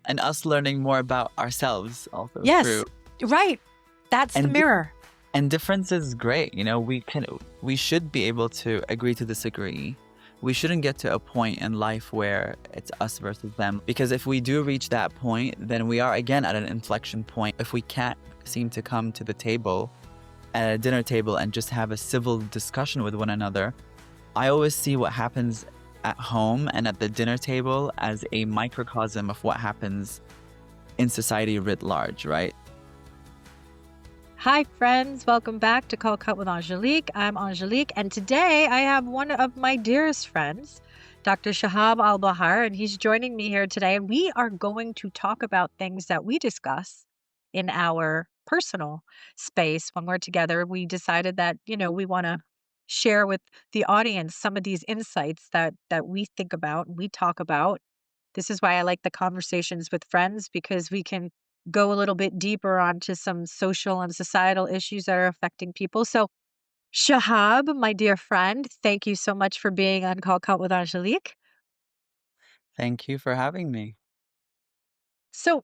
and us learning more about ourselves also Yes, through. right. That's the And mirror. and difference is great. We should be able to agree to disagree. We shouldn't get to a point in life where it's us versus them, because if we do reach that point, then we are again at an inflection point. If we can't seem to come to the table at a dinner table and just have a civil discussion with one another, I always see what happens at home and at the dinner table as a microcosm of what happens in society writ large, right? Hi, friends. Welcome back to Call Cut with Angelique. I'm Angelique, and today I have one of my dearest friends, Dr. Shahab AlBahar, and he's joining me here today. And we are going to talk about things that we discuss in our personal space when we're together. We decided that, we want to share with the audience some of these insights that we think about and we talk about. This is why I like the conversations with friends, because we can go a little bit deeper onto some social and societal issues that are affecting people. So, Shahab, my dear friend, thank you so much for being on Call Cut with Angelique. Thank you for having me. So,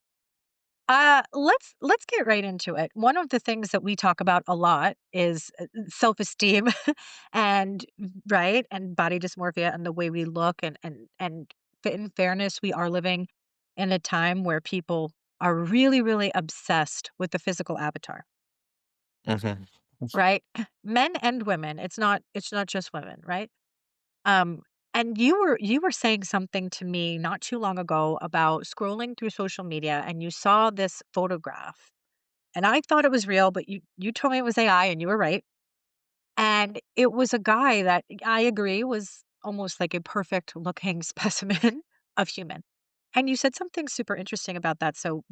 let's get right into it. One of the things that we talk about a lot is self-esteem and right and body dysmorphia and the way we look and in fairness, we are living in a time where people are really, really obsessed with the physical avatar, Mhm. right? Men and women. It's not just women, right? Um, and you were saying something to me not too long ago about scrolling through social media and you saw this photograph. And I thought it was real, but you told me it was AI and you were right. And it was a guy that I agree was almost like a perfect looking specimen of human. And you said something super interesting about that. So,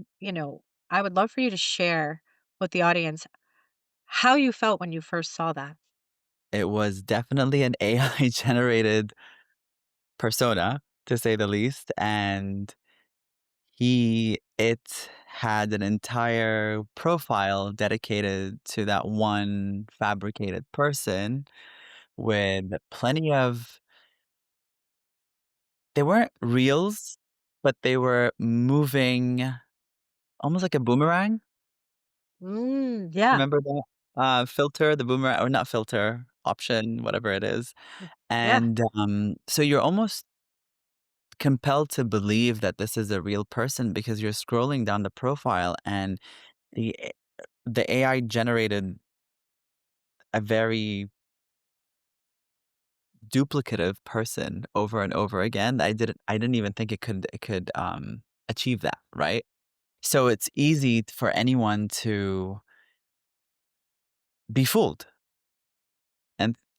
I would love for you to share with the audience how you felt when you first saw that. It was definitely an AI generated persona, to say the least, and it had an entire profile dedicated to that one fabricated person with plenty of, they weren't reels, but they were moving almost like a boomerang. Yeah. Remember that? Filter, the boomerang, or not filter, option, whatever it is. Yeah. And, so you're almost compelled to believe that this is a real person because you're scrolling down the profile and the A the AI generated a very duplicative person over and over again. I didn't even think it could achieve that, right? So it's easy for anyone to be fooled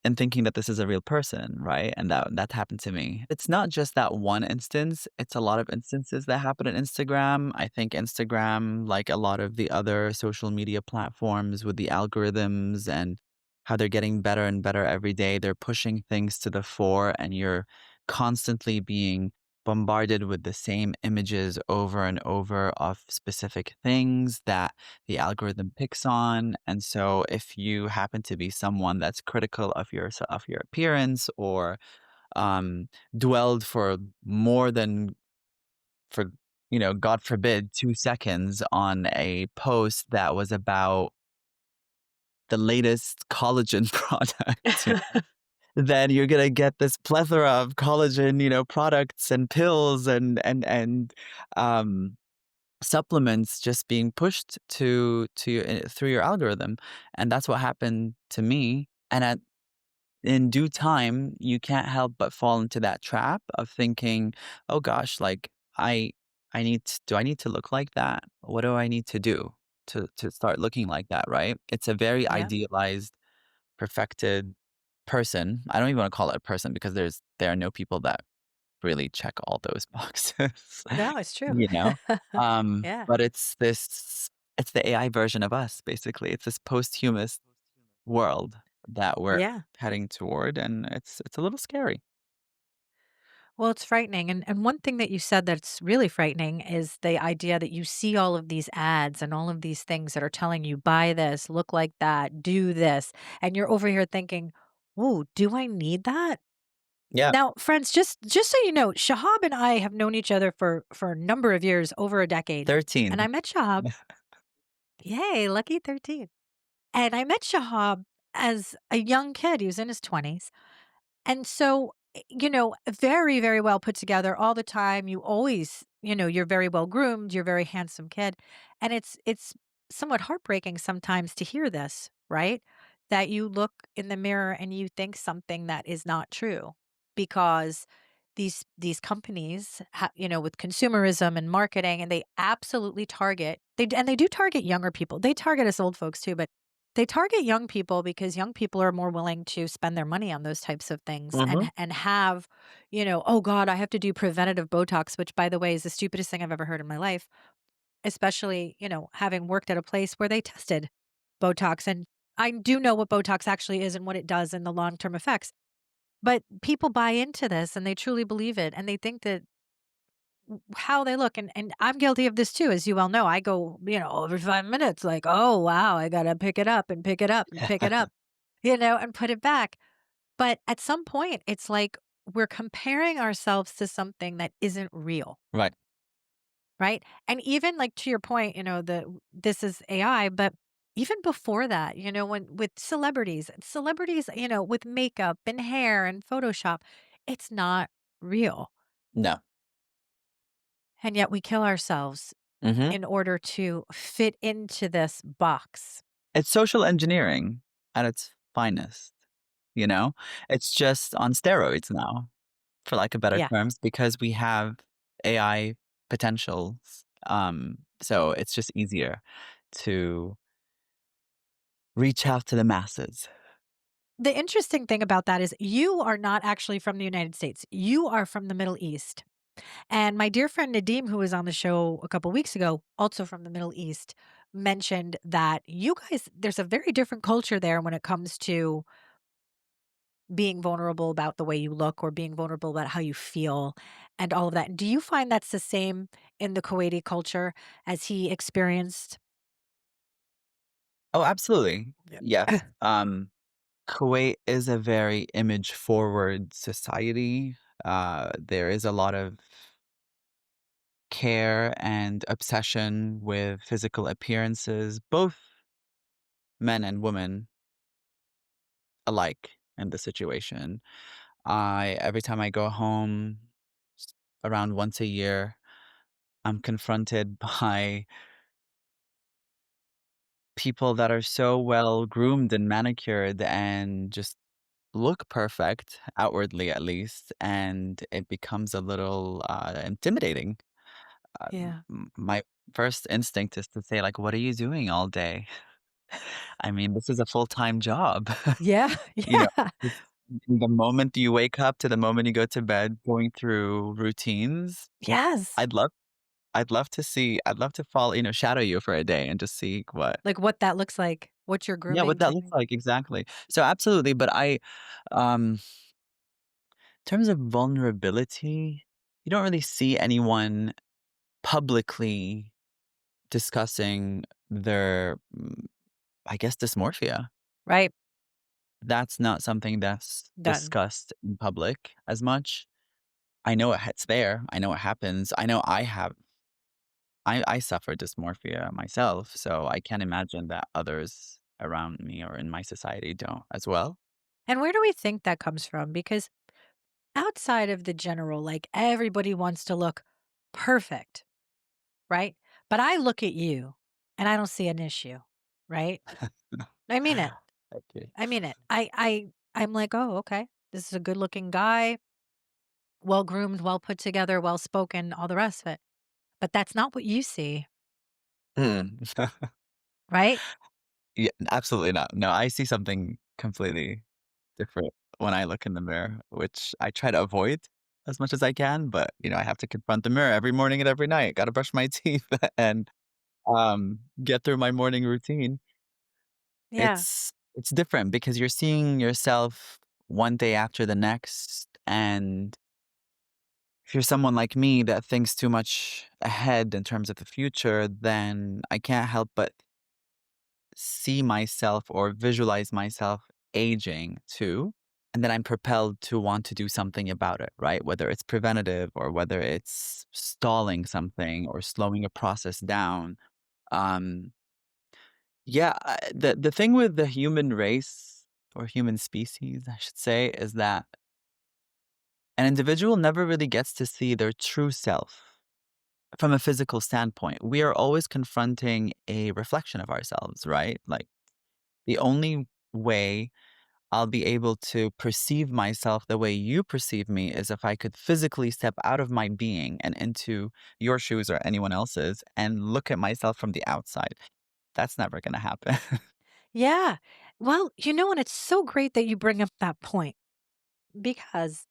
and thinking that this is a real person, right? And that happened to me. It's not just that one instance, it's a lot of instances that happen on Instagram. I think Instagram, like a lot of the other social media platforms with the algorithms and how they're getting better and better every day, they're pushing things to the fore and you're constantly being bombarded with the same images over and over of specific things that the algorithm picks on. And so if you happen to be someone that's critical of your appearance or um, dwelled for more than for God forbid 2 seconds on a post that was about the latest collagen product, then you're gonna get this plethora of collagen, products and pills and um supplements just being pushed to you through your algorithm, and that's what happened to me, and in due time, you can't help but fall into that trap of thinking, "Oh gosh, like, I I need to look like that? What do I need to do to start looking like that?" Right? It's a very Yeah. idealized, perfected person. I don't even wanna call it a person because there are no people that really check all those boxes, No, it's true. you know? Yeah. But it's the AI version of us, basically. It's this posthumous world that we're Yeah. heading toward, and it's a little scary. Well, it's frightening. And one thing that you said that's really frightening is the idea that you see all of these ads and all of these things that are telling you, buy this, look like that, do this. And you're over here thinking, oh, do I need that? Yeah, Now, friends, just so you know, Shahab and I have known each other for a number of years, over a decade. And 13. I met Shahab, yay, lucky 13. And I met Shahab as a young kid. He was in his 20s. And so, very, very well put together all the time. You always, you're very well groomed, you're a very handsome kid. And it's somewhat heartbreaking sometimes to hear this, right? That you look in the mirror and you think something that is not true because these companies, with consumerism and marketing, and they absolutely target and they do target younger people. They target us old folks too, but they target young people because young people are more willing to spend their money on those types of things Mhm. and have, oh God, I have to do preventative Botox, which by the way is the stupidest thing I've ever heard in my life, especially, having worked at a place where they tested Botox. And I do know what Botox actually is and what it does and the long-term effects. But people buy into this and they truly believe it and they think that how they look, and I'm guilty of this too, as you well know. I go, every 5 minutes like, "Oh, wow, I gotta pick it up and pick it up and pick it up," and put it back. But at some point, it's like we're comparing ourselves to something that isn't real, Right. right? And even like to your point, this is AI, but even before that, when with celebrities, with makeup and hair and Photoshop, it's not real. No. And yet we kill ourselves Mhm. in order to fit into this box. It's social engineering at its finest, you know? It's just on steroids now, for lack of better Yeah. terms, because we have AI potentials. So it's just easier to reach out to the masses. The interesting thing about that is you are not actually from the United States. You are from the Middle East. And my dear friend Nadim, who was on the show a couple weeks ago, also from the Middle East, mentioned that you guys, there's a very different culture there when it comes to being vulnerable about the way you look or being vulnerable about how you feel and all of that. Do you find that's the same in the Kuwaiti culture as he experienced? Oh, absolutely. Yeah. Yes. Kuwait is a very image forward society. There is a lot of care and obsession with physical appearances, both men and women alike in the situation. I every time I go home around once a year, I'm confronted by people that are so well groomed and manicured and just look perfect outwardly at least, and it becomes a little intimidating. Yeah. My first instinct is to say, like, "What are you doing all day?" I mean, this is a full-time job. Yeah. You know, Yeah. just the moment you wake up to the moment you go to bed, going through routines, Yes. I'd love I'd love to follow shadow you for a day and just see Like what that looks like, what your yeah, what grooming that looks technique. like exactly. So, absolutely, but in terms of vulnerability, you don't really see anyone publicly discussing their, I guess, dysmorphia. Right. That's not something that's Done. discussed in public as much. I know it's there. I know it happens. I know I suffer dysmorphia myself, so I can't imagine that others around me or in my society don't as well. And where do we think that comes from? Because outside of the general, like everybody wants to look perfect, right? But I look at you and I don't see an issue, right? I mean it. Okay. I mean it. I'm like, "Oh, okay. This is a good-looking guy, well groomed, well put together, well spoken, all the rest of it." But that's not what you see, Hmm. right? Yeah, absolutely not. No, I see something completely different when I look in the mirror, which I try to avoid as much as I can, but, I have to confront the mirror every morning and every night. Gotta brush my teeth and, get through my morning routine. Yeah. It's different because you're seeing yourself one day after the next, and if you're someone like me that thinks too much ahead in terms of the future, then I can't help but see myself or visualize myself aging too. and then I'm propelled to want to do something about it, right? Whether it's preventative or whether it's stalling something or slowing a process down. Um, yeah, the thing with the human race or human species, I should say, is that an individual never really gets to see their true self from a physical standpoint. We are always confronting a reflection of ourselves, right? Like the only way I'll be able to perceive myself the way you perceive me is if I could physically step out of my being and into your shoes or anyone else's and look at myself from the outside. That's never going to happen. Yeah. Well, and it's so great that you bring up that point because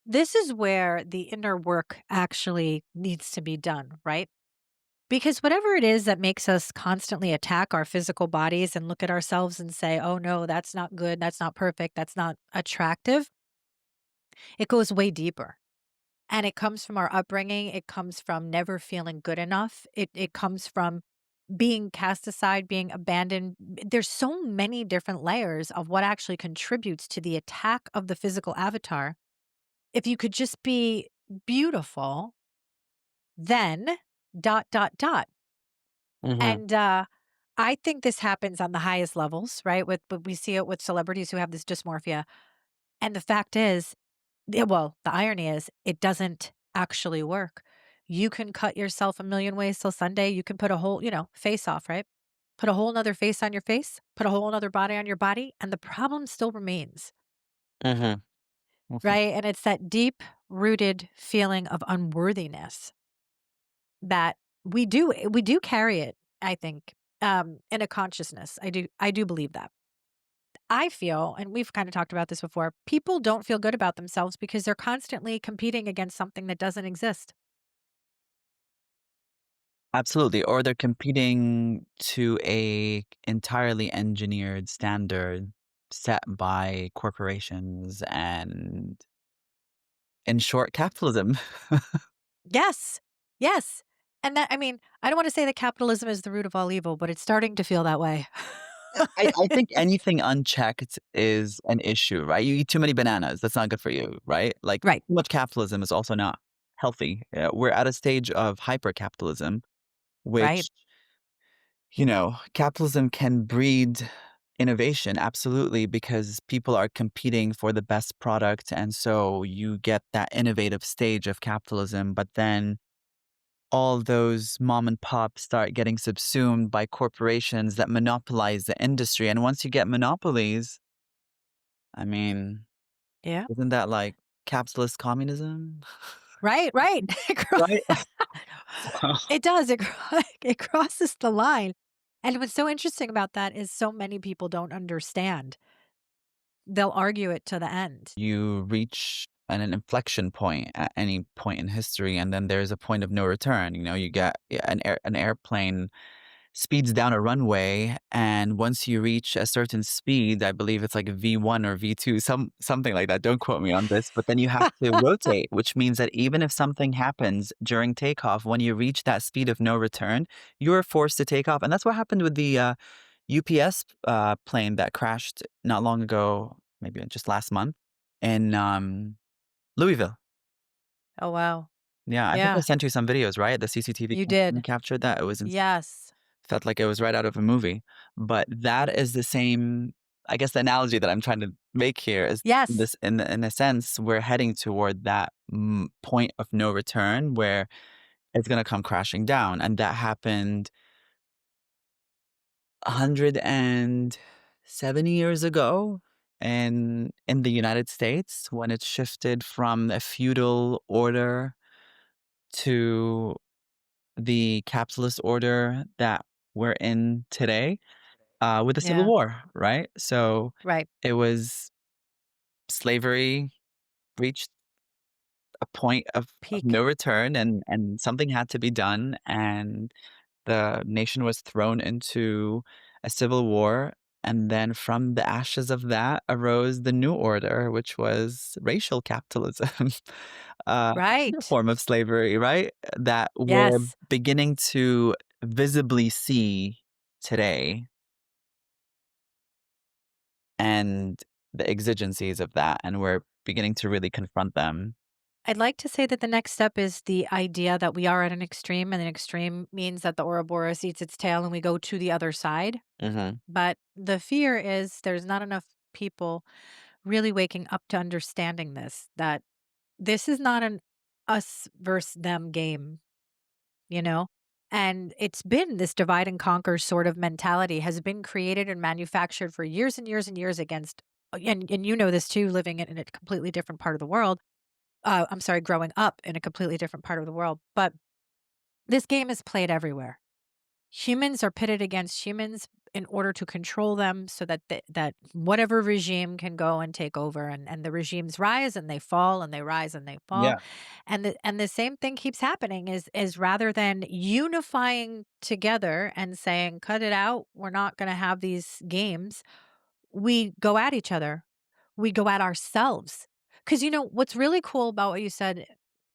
this is where the inner work actually needs to be done, right? Because whatever it is that makes us constantly attack our physical bodies and look at ourselves and say, oh no, that's not good, that's not perfect, that's not attractive, it goes way deeper. And it comes from our upbringing. It comes from never feeling good enough. It comes from being cast aside, being abandoned. There's so many different layers of what actually contributes to the attack of the physical avatar. If you could just be beautiful, then dot, dot, dot. Hmm. And I think this happens on the highest levels, right? But we see it with celebrities who have this dysmorphia. And the fact is, the irony is it doesn't actually work. You can cut yourself a million ways till Sunday. You can put a whole, face off, right? Put a whole nother face on your face, put a whole nother body on your body, and the problem still remains, Hmm. right? And it's that deep rooted feeling of unworthiness that we do carry it, I think, in a consciousness. I do believe that. I feel, and we've kind of talked about this before, people don't feel good about themselves because they're constantly competing against something that doesn't exist. Absolutely. Or they're competing to a entirely engineered standard set by corporations and, in short, capitalism. Yes. Yes. And that, I mean, I don't want to say that capitalism is the root of all evil, but it's starting to feel that way. I think anything unchecked is an issue, right? You eat too many bananas, that's not good for you, right? Like, Right. too much capitalism is also not healthy. We're at a stage of hyper capitalism, Right. which, capitalism can breed innovation, absolutely, because people are competing for the best product. And so you get that innovative stage of capitalism, but then all those mom and pop start getting subsumed by corporations that monopolize the industry. And once you get monopolies, I mean, Yeah. isn't that like capitalist communism? Right. Right. Right? It does. It crosses the line. And what's so interesting about that is so many people don't understand. They'll argue it to the end. You reach an inflection point at any point in history, and then there's a point of no return. You get an airplane speeds down a runway, and once you reach a certain speed, I believe it's like V1 or V2, something like that. Don't quote me on this, but then you have to rotate, which means that even if something happens during takeoff, when you reach that speed of no return, you're forced to take off, and that's what happened with the UPS plane that crashed not long ago, maybe just last month in Louisville. Oh, wow. Yeah, I think I Yeah, sent you some videos, right? The CCTV you camera did. captured that. It was Yes. felt like it was right out of a movie. But that is the same, I guess the analogy that I'm trying to make here is Yes. this in a sense, we're heading toward that point of no return where it's gonna come crashing down. And that happened 170 years ago in the United States when it shifted from a feudal order to the capitalist order that we're in today. With the Civil Yeah. War, right? So Right. it was slavery reached a point of Peak. no return, and something had to be done, and the nation was thrown into a civil war. And then from the ashes of that arose the new order, which was racial capitalism, another Right. form of slavery, right? That we're Yes. beginning to visibly see today. And the exigencies of that, and we're beginning to really confront them. I'd like to say that the next step is the idea that we are at an extreme, and an extreme means that the Ouroboros eats its tail and we go to the other side. Mhm. But the fear is there's not enough people really waking up to understanding this, that this is not an us versus them game, you know? And it's been this divide and conquer sort of mentality has been created and manufactured for years and years and years against, and you know this too, living in a completely different part of the world. I'm sorry, growing up in a completely different part of the world. But this game is played everywhere. Humans are pitted against humans in order to control them so that that whatever regime can go and take over, and the regimes rise and they fall and they rise and they fall, Yeah. and the same thing keeps happening is rather than unifying together and saying cut it out, we're not going to have these games, we go at each other. We go at ourselves. Because you know, what's really cool about what you said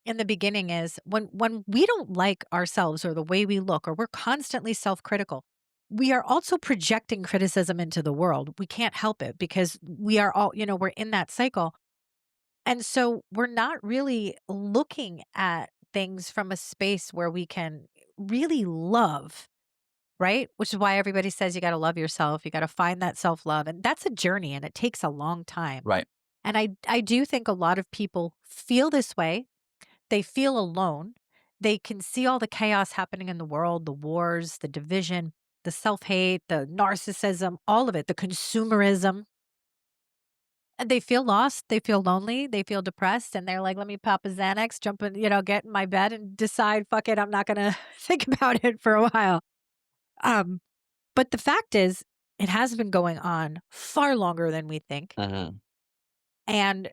in the beginning is when we don't like ourselves or the way we look, or we're constantly self-critical, we are also projecting criticism into the world. We can't help it because we are all, you know, we're in that cycle. And so we're not really looking at things from a space where we can really love. Right? Which is why everybody says you gotta love yourself, you gotta find that self-love, and that's a journey, and it takes a long time. Right. And I do think a lot of people feel this way. They feel alone. They can see all the chaos happening in the world, the wars, the division, the self-hate, the narcissism, all of it, the consumerism. And they feel lost, they feel lonely, they feel depressed, and they're like, "Let me pop a Xanax, jump in, you know, get in my bed and decide, 'Fuck it, I'm not gonna think about it for a while.'" Um But the fact is, it has been going on far longer than we think. Mhm. And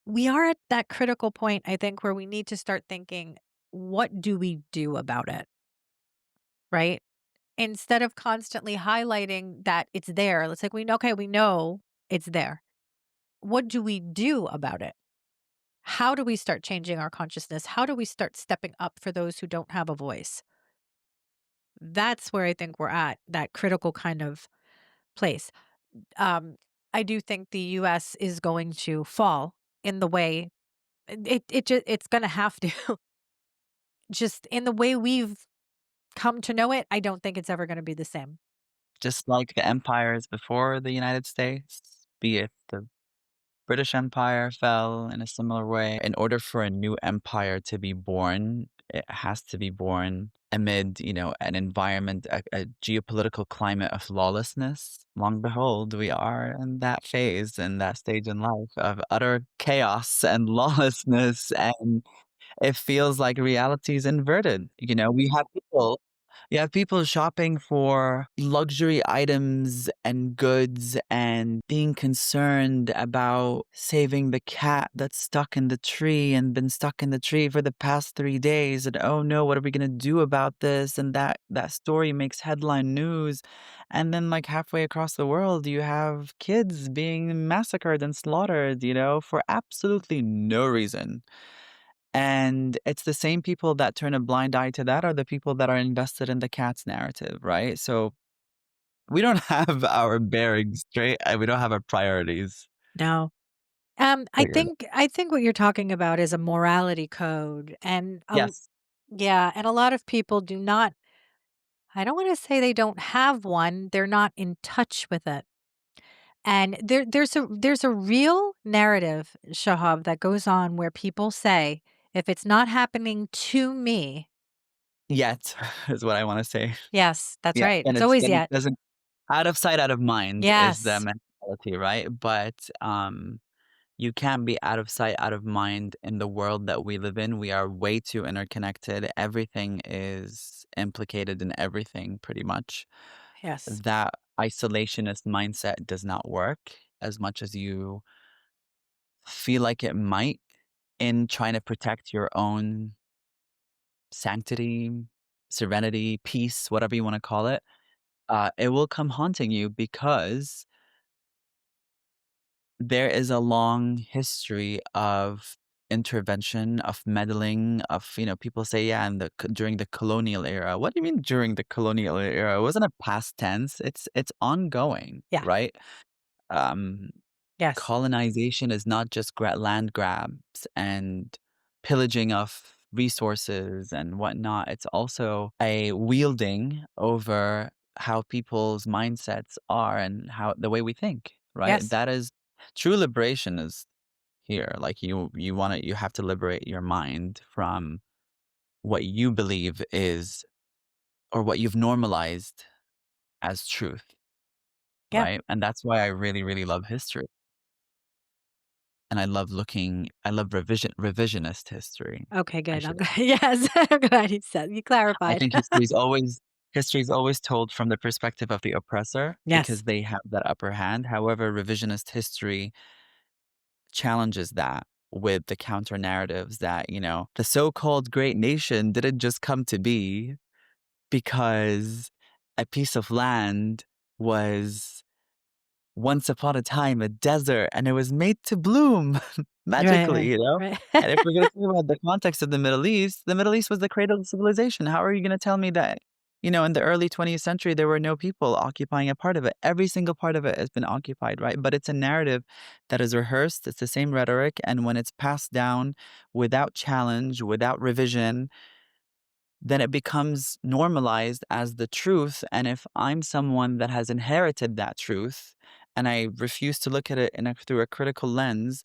we are at that critical point, I think, where we need to start thinking, what do we do about it? Right? Instead of constantly highlighting that it's there, it's like okay, we know it's there. What do we do about it? How do we start changing our consciousness? How do we start stepping up for those who don't have a voice? That's where I think we're at, that critical kind of place. um, I do think the US is going to fall in the way it's gonna have to. Just in the way we've come to know it, I don't think it's ever gonna be the same. Just like the empires before the United States, be it the British Empire fell in a similar way. In order for a new empire to be born, it has to be born amid, an environment, a geopolitical climate of lawlessness. Long behold, we are in that phase, in that stage in life of utter chaos and lawlessness, and it feels like reality is inverted. We have people shopping for luxury items and goods and being concerned about saving the cat that's stuck in the tree and been stuck in the tree for the past 3 days, and, "Oh, no, what are we gonna do about this?" And that story makes headline news, and then, like, halfway across the world, you have kids being massacred and slaughtered, for absolutely no reason. And it's the same people that turn a blind eye to that are the people that are invested in the cat's narrative, right? So we don't have our bearings straight, and we don't have our priorities No. figured. I think what you're talking about is a morality code, and Yes. yeah, and a lot of people do not. I don't wanna say they don't have one, they're not in touch with it. And there's a real narrative, Shahab, that goes on where people say, "If it's not happening to me." Yet is what I wanna say. Yes, that's Yeah, right. and It's always it yet. doesn't out of sight, out of mind is the Yes. mentality, right? But, you can't be out of sight, out of mind in the world that we live in. We are way too interconnected. Everything is implicated in everything pretty much. Yes. That isolationist mindset does not work as much as you feel like it might in trying to protect your own sanctity, serenity, peace, whatever you want to call it. It will come haunting you because there is a long history of intervention, of meddling, of, people say, yeah, during the colonial era. What do you mean during the colonial era? It wasn't a past tense. It's ongoing, Yeah. right? Um, Yes. colonization is not just land grabs and pillaging of resources and whatnot. It's also a wielding over how people's mindsets are and how the way we think, right? Yes. That is true liberation is here. Like you have to liberate your mind from what you believe is or what you've normalized as truth, Yeah. right? And that's why I really, really love history. And I love revisionist history, Okay, I good. I'm should glad. Yes. I'm glad you I clarified. think history is always told from the perspective of the oppressor Yes. because they have that upper hand. However, revisionist history challenges that with the counter narratives that, the so-called great nation didn't just come to be because a piece of land was once upon a time a desert and it was made to bloom Right, magically, right, you know? right. And if we're gonna talk about the context of the Middle East was the cradle of civilization. How are you gonna tell me that, in the early 20th century, there were no people occupying a part of it? Every single part of it has been occupied, right? But it's a narrative that is rehearsed, it's the same rhetoric, and when it's passed down without challenge, without revision, then it becomes normalized as the truth. And if I'm someone that has inherited that truth and I refuse to look at it through a critical lens,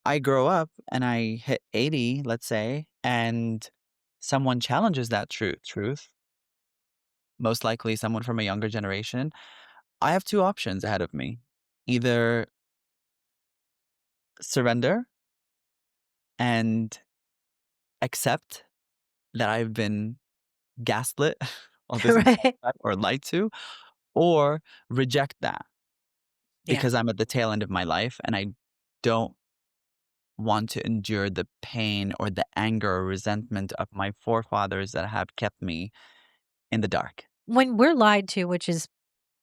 I grow up and I hit 80, let's say, and someone challenges that truth, most likely someone from a younger generation. I have two options ahead of me: either surrender and accept that I've been gaslit all this Right. entire time or lied to, or reject that Yeah. because I'm at the tail end of my life and I don't want to endure the pain or the anger or resentment of my forefathers that have kept me in the dark. When we're lied to, which is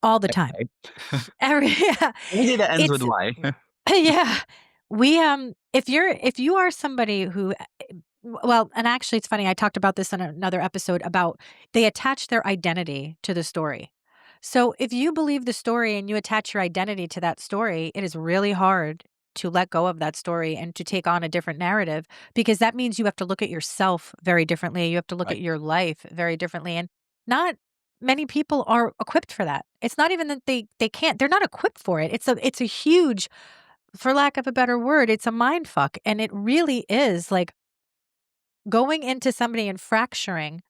all the time. Okay. Every yeah. Anything that ends with It's Y. yeah. If you are somebody who well, and actually it's funny, I talked about this in another episode about they attach their identity to the story. So if you believe the story and you attach your identity to that story, it is really hard to let go of that story and to take on a different narrative because that means you have to look at yourself very differently. You have to look at Right. your life very differently. And not many people are equipped for that. It's not even that they can't. They're not equipped for it. It's a huge, for lack of a better word, it's a mind fuck. And it really is like going into somebody and fracturing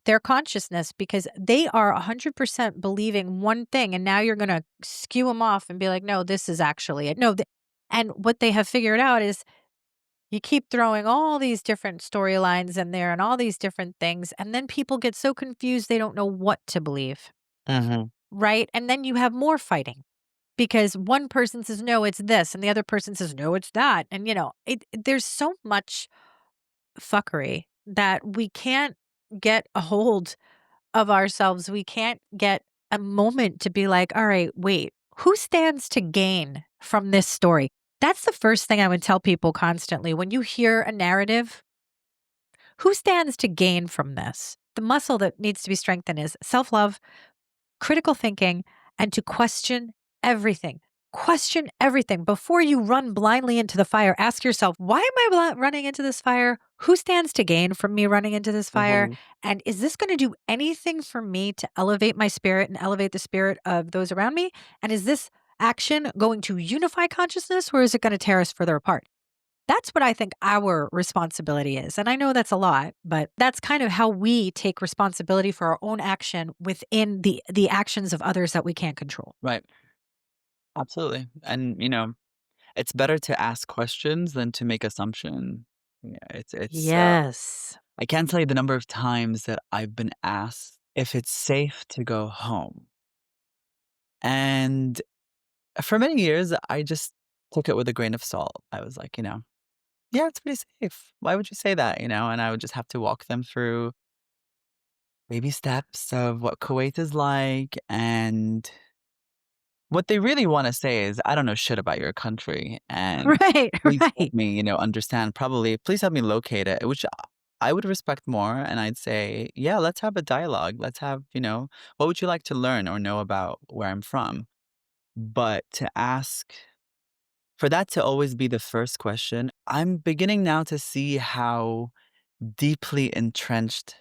their consciousness because they are 100% believing one thing. And now you're going to skew them off and be like, no, this is actually it. No. And what they have figured out is you keep throwing all these different storylines in there and all these different things. And then people get so confused, they don't know what to believe. Mhm. Right. And then you have more fighting because one person says, no, it's this. And the other person says, no, it's that. And, there's so much fuckery that we can't get a hold of ourselves. We can't get a moment to be like, all right, wait, who stands to gain from this story? That's the first thing I would tell people constantly. When you hear a narrative, who stands to gain from this? The muscle that needs to be strengthened is self love, critical thinking, and to question everything. Question everything before you run blindly into the fire. Ask yourself, why am I running into this fire? Who stands to gain from me running into this fire? Mhm. And is this going to do anything for me to elevate my spirit and elevate the spirit of those around me? And is this action going to unify consciousness or is it going to tear us further apart? That's what I think our responsibility is. And I know that's a lot, but that's kind of how we take responsibility for our own action within the actions of others that we can't control. Right. Absolutely. And, it's better to ask questions than to make assumption. Yeah, Yes. I can't tell you the number of times that I've been asked if it's safe to go home. And for many years, I just took it with a grain of salt. I was like, yeah, it's pretty safe. Why would you say that? And I would just have to walk them through baby steps of what Kuwait is like. And what they really want to say is, I don't know shit about your country. And Right, please help right. me, understand. Probably, please help me locate it, which I would respect more. And I'd say, yeah, let's have a dialogue. Let's have, what would you like to learn or know about where I'm from? But to ask For that to always be the first question, I'm beginning now to see how deeply entrenched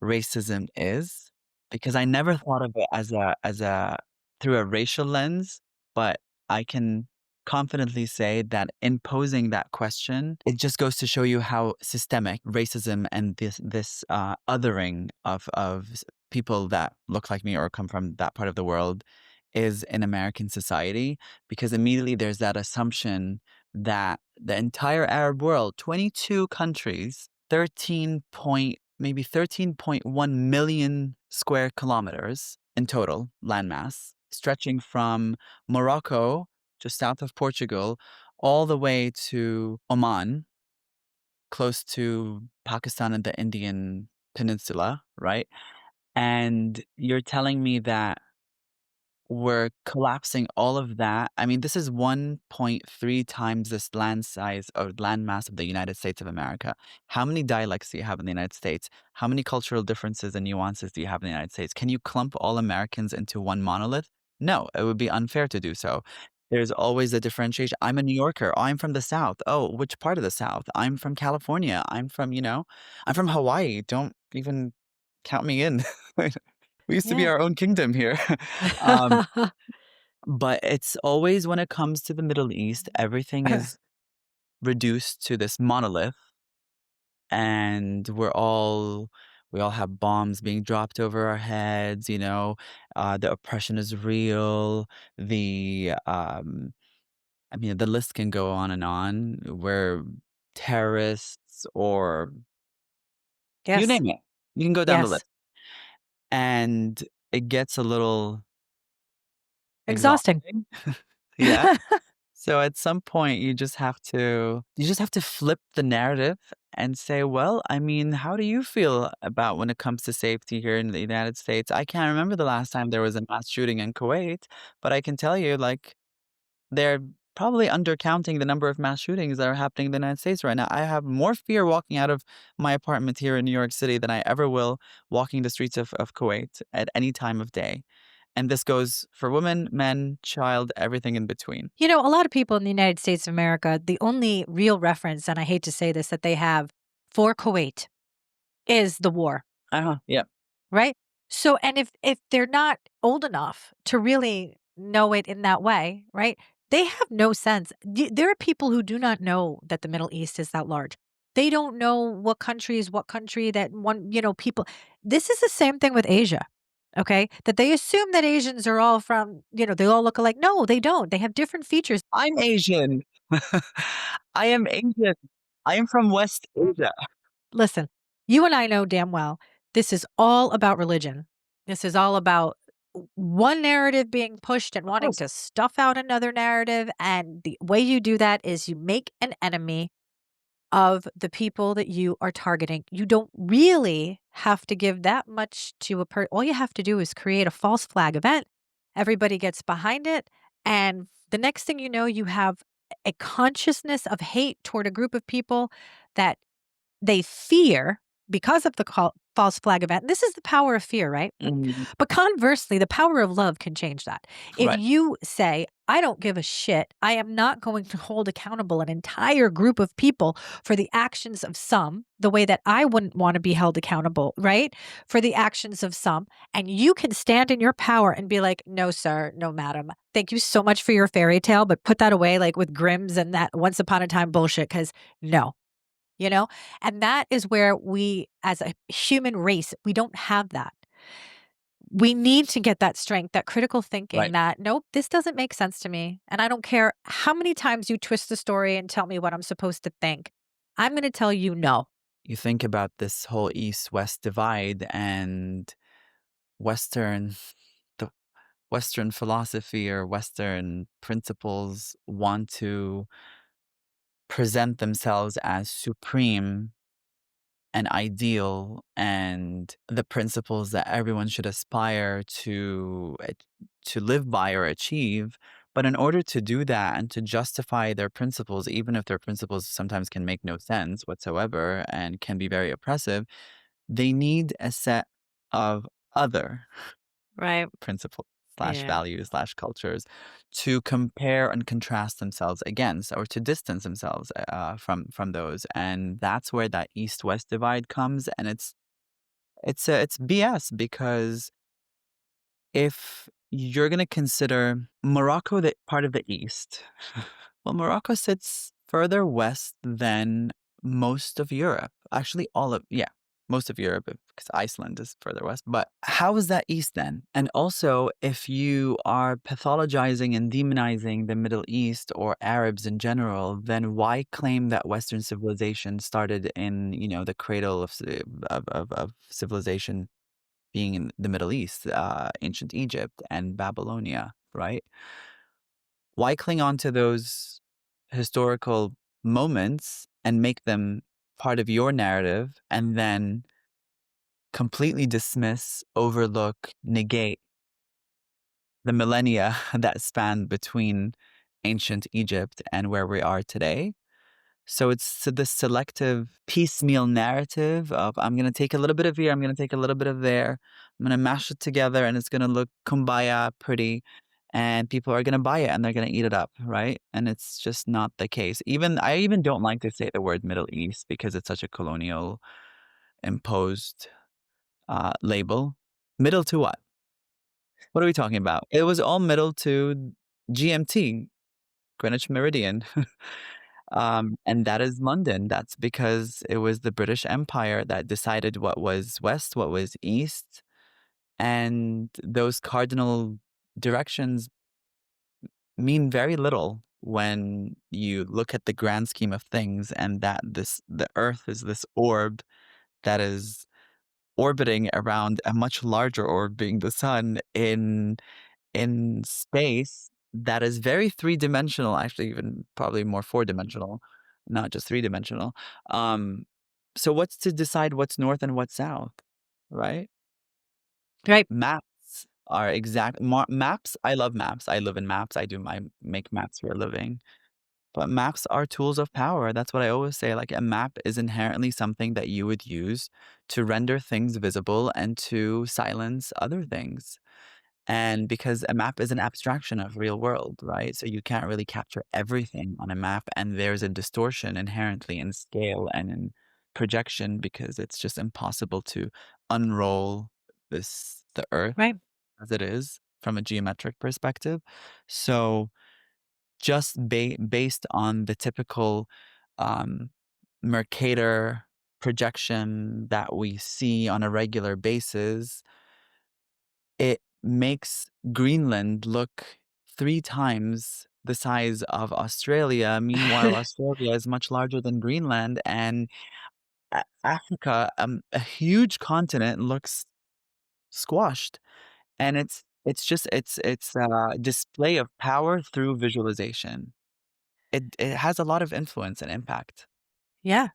racism is, because I never thought of it as a through a racial lens, but I can confidently say that in posing that question, it just goes to show you how systemic racism and this othering of people that look like me or come from that part of the world is in American society, because immediately there's that assumption that the entire Arab world, 22 countries, 13 point maybe 13.1 million square kilometers in total landmass, stretching from Morocco, just south of Portugal, all the way to Oman, close to Pakistan and the Indian peninsula, right? And you're telling me that we're collapsing all of that. I mean, this is 1.3 times this land size or land mass of the United States of America. How many dialects do you have in the United States? How many cultural differences and nuances do you have in the United States? Can you clump all Americans into one monolith? No, it would be unfair to do so. There's always a differentiation. I'm a New Yorker. Oh, I'm from the South. Oh, which part of the South? I'm from California. I'm from Hawaii. Don't even count me in. We used to be Yeah. our own kingdom here. Um, but it's always when it comes to the Middle East, everything is reduced to this monolith, and we all have bombs being dropped over our heads, the oppression is real. I mean, the list can go on and on. We're terrorists or you Yes. name it. You can go down the Yes. list. And it gets a little Exhausting. exhausting. Yeah. So at some point you just have to flip the narrative and say, "Well, I mean, how do you feel about when it comes to safety here in the United States?" I can't remember the last time there was a mass shooting in Kuwait, but I can tell you, like, they're probably undercounting the number of mass shootings that are happening in the United States right now. I have more fear walking out of my apartment here in New York City than I ever will walking the streets of Kuwait at any time of day. And this goes for women, men, child, everything in between. A lot of people in the United States of America, the only real reference, and I hate to say this, that they have for Kuwait is the war, Uh-huh. Yeah. right? So, and if they're not old enough to really know it in that way, right? They have no sense. There are people who do not know that the Middle East is that large. They don't know what country is what country, that one, people. This is the same thing with Asia. Okay. That they assume that Asians are all from, they all look alike. No, they don't. They have different features. I'm Asian. I am Asian. I am from West Asia. Listen, you and I know damn well this is all about religion. This is all about one narrative being pushed and Of wanting course. to stuff out another narrative. And the way you do that is you make an enemy of the people that you are targeting. You don't really have to give that much to a person. All you have to do is create a false flag event. Everybody gets behind it. And the next thing you know, you have a consciousness of hate toward a group of people that they fear because of the false flag event. This is the power of fear, right? Mhm. But conversely, the power of love can change that. If Right. you say, I don't give a shit, I am not going to hold accountable an entire group of people for the actions of some, the way that I wouldn't want to be held accountable, right? For the actions of some. And you can stand in your power and be like, no, sir, no, madam. Thank you so much for your fairy tale, but put that away like with Grimm's and that once upon a time bullshit, because no, you know? And that is where we, as a human race, we don't have that. We need to get that strength, that critical thinking Right. that, nope, this doesn't make sense to me. And I don't care how many times you twist the story and tell me what I'm supposed to think. I'm going to tell you no. You think about this whole East-West divide and Western the Western philosophy or Western principles want to present themselves as supreme and ideal and the principles that everyone should aspire to live by or achieve. But in order to do that and to justify their principles, even if their principles sometimes can make no sense whatsoever and can be very oppressive, they need a set of other Right. principles. slash Yeah. values slash cultures to compare and contrast themselves against, or to distance themselves from those. And that's where that East-West divide comes. And it's BS, because if you're going to consider Morocco the part of the East, well, Morocco sits further west than most of Europe. Actually, yeah, most of Europe, because Iceland is further west. But how is that East then? And also, if you are pathologizing and demonizing the Middle East or Arabs in general, then why claim that Western civilization started in, the cradle of civilization being in the Middle East, ancient Egypt and Babylonia, right? Why cling on to those historical moments and make them part of your narrative, and then completely dismiss, overlook, negate the millennia that span between ancient Egypt and where we are today? So it's this selective piecemeal narrative of, I'm going to take a little bit of here, I'm going to take a little bit of there, I'm going to mash it together, and it's going to look kumbaya pretty, and people are going to buy it and they're going to eat it up, right? And it's just not the case. I even don't like to say the word Middle East, because it's such a colonial imposed label. Middle to what? What are we talking about? It was all middle to GMT, Greenwich Meridian. And that is London. That's because it was the British Empire that decided what was west, what was east, and those cardinal directions mean very little when you look at the grand scheme of things, and that the Earth is this orb that is orbiting around a much larger orb, being the sun, in space, that is very three-dimensional, actually even probably more four-dimensional, not just three-dimensional. Um, so what's to decide what's north and what's south, right? Right. Maps are maps. I love maps. I live in maps. I make maps for a living. But maps are tools of power. That's what I always say. Like, a map is inherently something that you would use to render things visible and to silence other things. And because a map is an abstraction of real world, right? So you can't really capture everything on a map, and there's a distortion inherently in scale and in projection, because it's just impossible to unroll the Earth Right. as it is from a geometric perspective. So just based on the typical um, Mercator projection that we see on a regular basis, it makes Greenland look 3 times the size of Australia. Meanwhile, Australia is much larger than Greenland, and Africa, a huge continent, looks squashed. And it's a display of power through visualization. It has a lot of influence and impact. Yeah.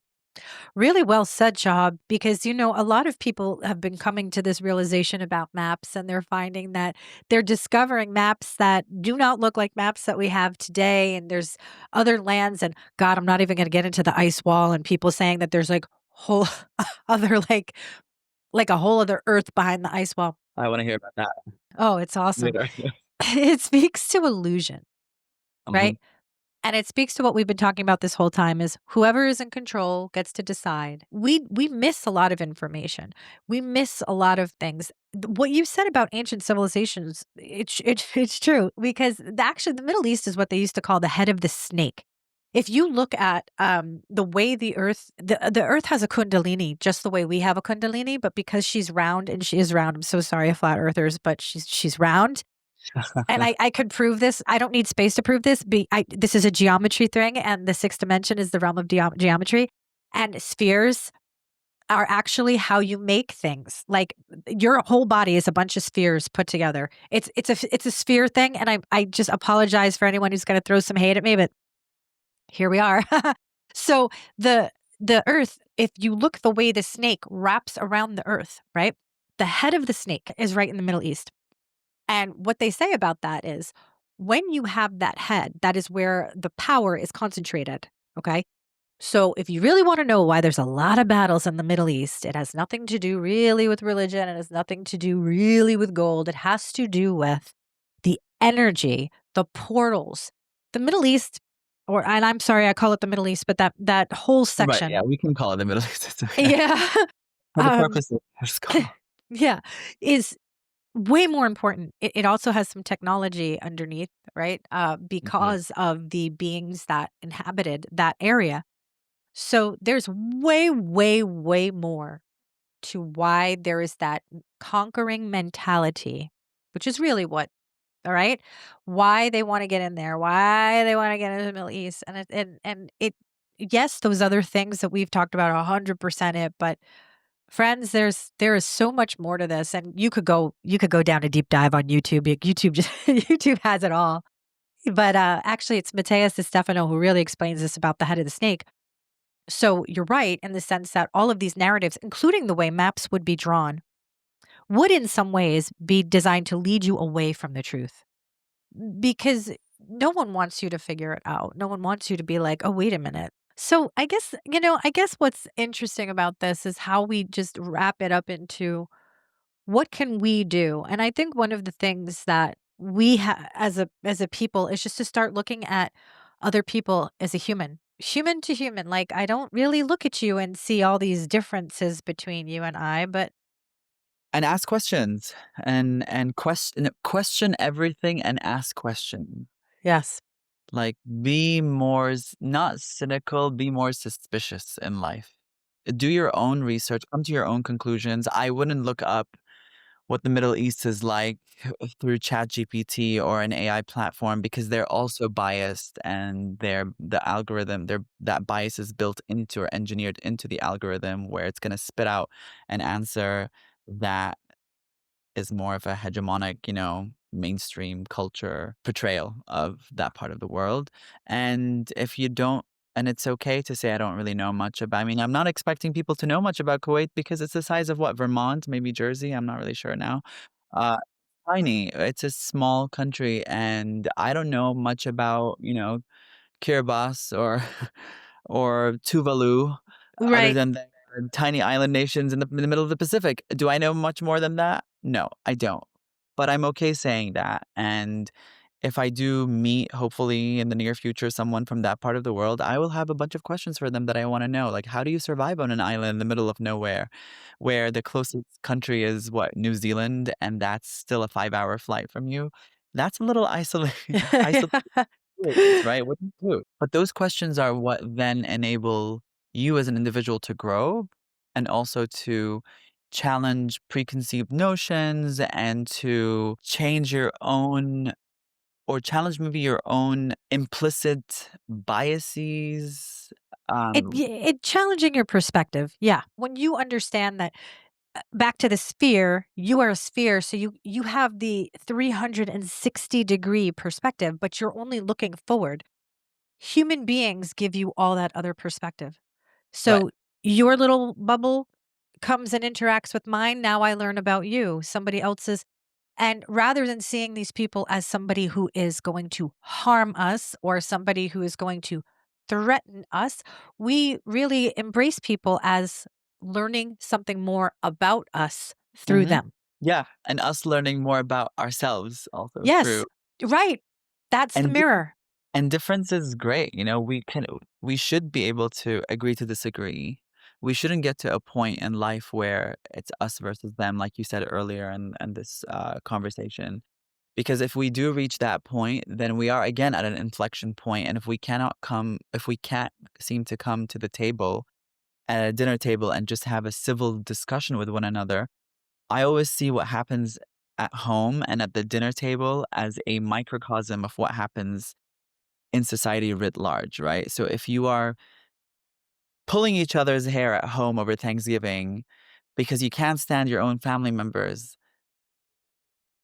Really well said, Shahab, because a lot of people have been coming to this realization about maps, and they're finding that they're discovering maps that do not look like maps that we have today. And there's other lands, and God, I'm not even going to get into the ice wall and people saying that there's like whole other like a whole other earth behind the ice wall. I wanna hear about that Oh, it's awesome. later. It speaks to illusion, Mhm. right? And it speaks to what we've been talking about this whole time is whoever is in control gets to decide. We miss a lot of information. We miss a lot of things. What you said about ancient civilizations, it's true, because actually the Middle East is what they used to call the head of the snake. If you look at the way the earth has a kundalini, just the way we have a kundalini, but because she's round, and she is round. I'm so sorry, flat earthers, but she's round, and I could prove this. I don't need space to prove this. This is a geometry thing, and the sixth dimension is the realm of geometry. And spheres are actually how you make things. Like, your whole body is a bunch of spheres put together. It's a sphere thing, and I just apologize for anyone who's going to throw some hate at me, but here we are. So the Earth, if you look the way the snake wraps around the Earth, right? The head of the snake is right in the Middle East. And what they say about that is when you have that head, that is where the power is concentrated. Okay. So if you really want to know why there's a lot of battles in the Middle East, it has nothing to do really with religion. It has nothing to do really with gold. It has to do with energy, the portals. The Middle East, and I'm sorry, I call it the Middle East, but that whole Right, yeah, section, we can call it the Middle East, it's okay. yeah, For the um, purpose of this call. yeah, is way more important. It also has some technology underneath, right? Mhm. Because of the beings that inhabited that area. So there's way, way, way more to why there is that conquering mentality, which is really what, all right, why they want to get in there, why they want to get into the Middle East, and it. Yes, those other things that we've talked about 100% it, but friends, there is so much more to this, and you could go down a deep dive on YouTube. YouTube just YouTube has it all. But actually, it's Matthias de Stefano who really explains this about the head of the snake. So you're right in the sense that all of these narratives, including the way maps would be drawn, would in some ways be designed to lead you away from the truth because no one wants you to figure it out. No one wants you to be like, oh, wait a minute. So I guess what's interesting about this is how we just wrap it up into what can we do? And I think one of the things that we as a people is just to start looking at other people as a human. Human to human. Like I don't really look at you and see all these differences between you and I, but And ask questions and question everything and ask questions. yes. Like, be more not cynical, be more suspicious in life. Do your own research, come to your own conclusions. I wouldn't look up what the Middle East is like through ChatGPT or an AI platform because they're also biased and the algorithm, that bias is built into or engineered into the algorithm where it's going to spit out an answer that is more of a hegemonic, mainstream culture portrayal of that part of the world. And if you don't, and it's okay to say, I don't really know much about, I mean, I'm not expecting people to know much about Kuwait because it's the size of what, Vermont, maybe Jersey? I'm not really sure now. Uh, Tiny. It's a small country, and I don't know much about, Kiribati or or Tuvalu, other Right. than the tiny island nations in the middle of the Pacific. Do I know much more than that? No, I don't. But I'm okay saying that, and if I do meet, hopefully in the near future, someone from that part of the world, I will have a bunch of questions for them that I wanna know, like, how do you survive on an island in the middle of nowhere, where the closest country is, what, New Zealand, and that's still a 5-hour flight from you? That's a little isolated, right? What do you do? But those questions are what then enable you as an individual to grow and also to challenge preconceived notions and to change your own or challenge maybe your own implicit biases. Um, It challenging your perspective. Yeah. When you understand that back to the sphere, you are a sphere, so you have the 360-degree perspective, but you're only looking forward. Human beings give you all that other perspective. right. So your little bubble comes and interacts with mine. Now I learn about you, somebody else's. And rather than seeing these people as somebody who is going to harm us or somebody who is going to threaten us, we really embrace people as learning something more about us through Mhm. them. Yeah, and us learning more about ourselves also through Yes, right. That's the and mirror. And difference is great. We should be able to agree to disagree. We shouldn't get to a point in life where it's us versus them, like you said earlier in this conversation. Because if we do reach that point, then we are again at an inflection point. And if we can't seem to come to the table at a dinner table and just have a civil discussion with one another, I always see what happens at home and at the dinner table as a microcosm of what happens in society writ large, right? So if you are pulling each other's hair at home over Thanksgiving because you can't stand your own family members,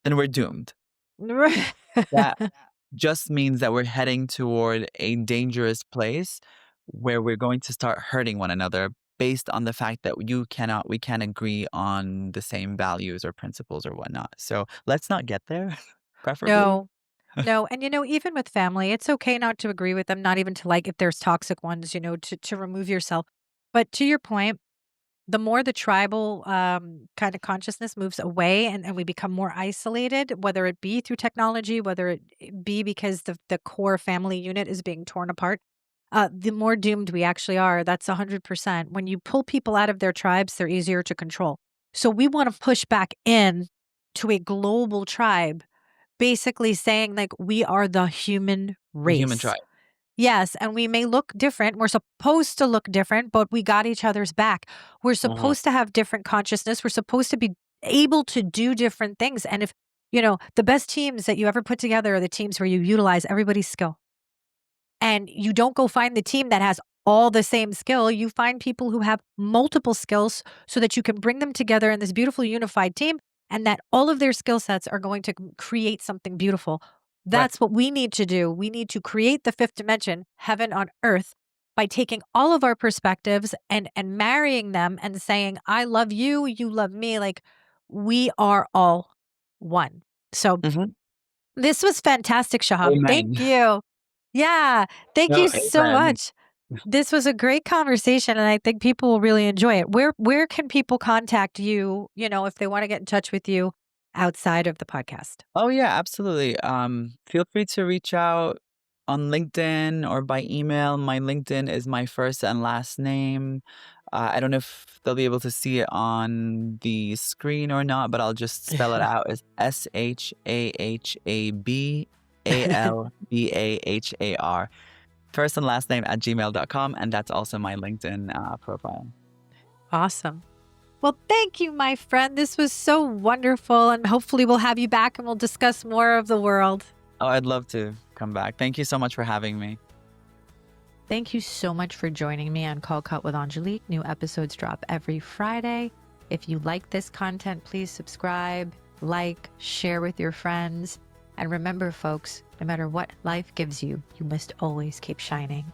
then we're doomed. Right. That just means that we're heading toward a dangerous place where we're going to start hurting one another based on the fact that we can't agree on the same values or principles or whatnot. So let's not get there, preferably. No, no. And even with family, it's okay not to agree with them, not even to like if there's toxic ones, to remove yourself. But to your point, the more the tribal kind of consciousness moves away and we become more isolated, whether it be through technology, whether it be because the core family unit is being torn apart, the more doomed we actually are. That's 100%. When you pull people out of their tribes, they're easier to control. So we want to push back in to a global tribe, basically saying like we are the human The human race. tribe. Yes, and we may look different. We're supposed to look different, but we got each other's back. We're Mhm. supposed to have different consciousness. We're supposed to be able to do different things. And if, the best teams that you ever put together are the teams where you utilize everybody's skill. And you don't go find the team that has all the same skill. You find people who have multiple skills so that you can bring them together in this beautiful unified team and that all of their skill sets are going to create something beautiful. Right. That's what we need to do. We need to create the fifth dimension, heaven on earth, by taking all of our perspectives and marrying them and saying, I love you, you love me. Like we are all one. So Mhm. this was fantastic, Shahab. Amen. Thank you. Yeah, thank No, you so amen. much. This was a great conversation, and I think people will really enjoy it. Where can people contact you, if they wanna get in touch with you outside of the podcast? Oh, yeah, absolutely. Feel free to reach out on LinkedIn or by email. My LinkedIn is my first and last name. I don't know if they'll be able to see it on the screen or not, but I'll just spell it out. It's ShahabAlBahar. First and last name at gmail.com. And that's also my LinkedIn profile. Awesome. Well, thank you, my friend. This was so wonderful, and hopefully we'll have you back and we'll discuss more of the world. Oh, I'd love to come back. Thank you so much for having me. Thank you so much for joining me on Call Cut with Angelique. New episodes drop every Friday. If you like this content, please subscribe, like, share with your friends. And remember, folks, no matter what life gives you, you must always keep shining.